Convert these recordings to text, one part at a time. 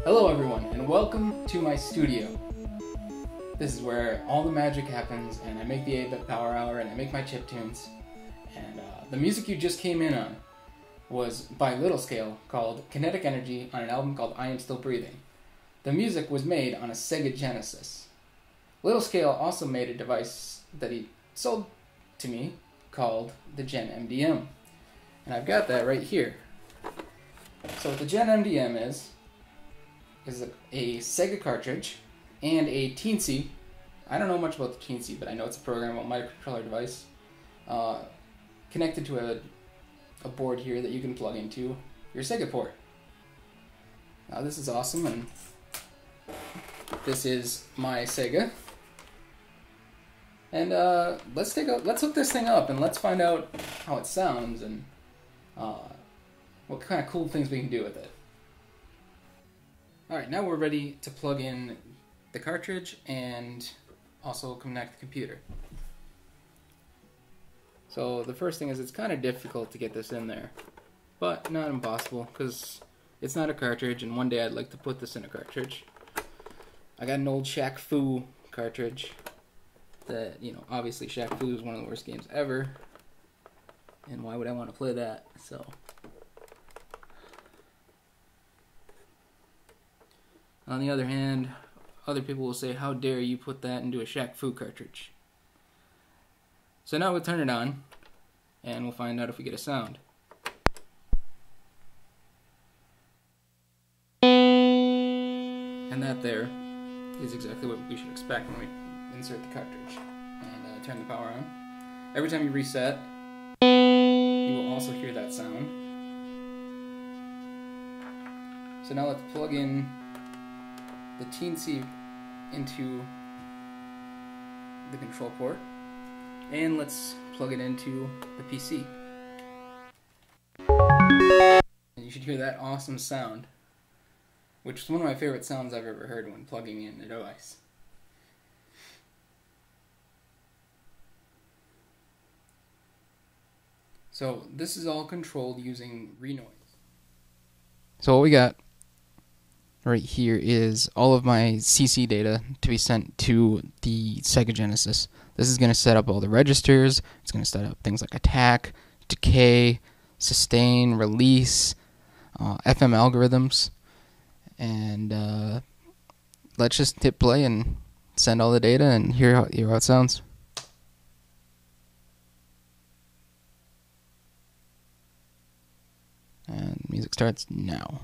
Hello everyone, and welcome to my studio. This is where all the magic happens, and I make the 8-bit power hour, and I make my chiptunes. And the music you just came in on was by Little Scale, called Kinetic Energy, on an album called I Am Still Breathing. The music was made on a Sega Genesis. Little Scale also made a device that he sold to me called the GenMDM. And I've got that right here. So what the GenMDM is a Sega cartridge and a Teensy. I don't know much about the Teensy, but I know it's a programmable microcontroller device connected to a board here that you can plug into your Sega port. Now this is awesome, and this is my Sega. And let's hook this thing up and let's find out how it sounds and what kind of cool things we can do with it. Alright, now we're ready to plug in the cartridge and also connect the computer. So the first thing is it's kind of difficult to get this in there, but not impossible because it's not a cartridge, and one day I'd like to put this in a cartridge. I got an old Shaq Fu cartridge that, obviously Shaq Fu is one of the worst games ever, and why would I want to play that? So on the other hand, other people will say, how dare you put that into a Shaq Fu cartridge? So now we'll turn it on, and we'll find out if we get a sound. And that there is exactly what we should expect when we insert the cartridge and turn the power on. Every time you reset, you will also hear that sound. So now let's plug in the Teensy into the control port, and let's plug it into the PC. And you should hear that awesome sound, which is one of my favorite sounds I've ever heard when plugging in a device. So this is all controlled using Renoise. So what we got right here is all of my CC data to be sent to the Sega Genesis. This is going to set up all the registers. It's going to set up things like attack, decay, sustain, release, FM algorithms. And let's just hit play and send all the data and hear how it sounds. And music starts now.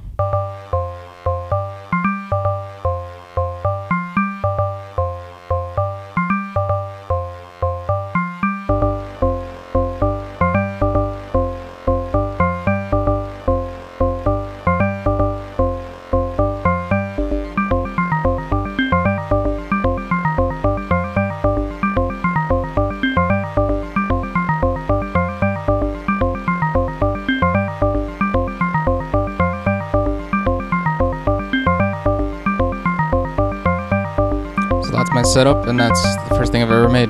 So that's my setup, and that's the first thing I've ever made.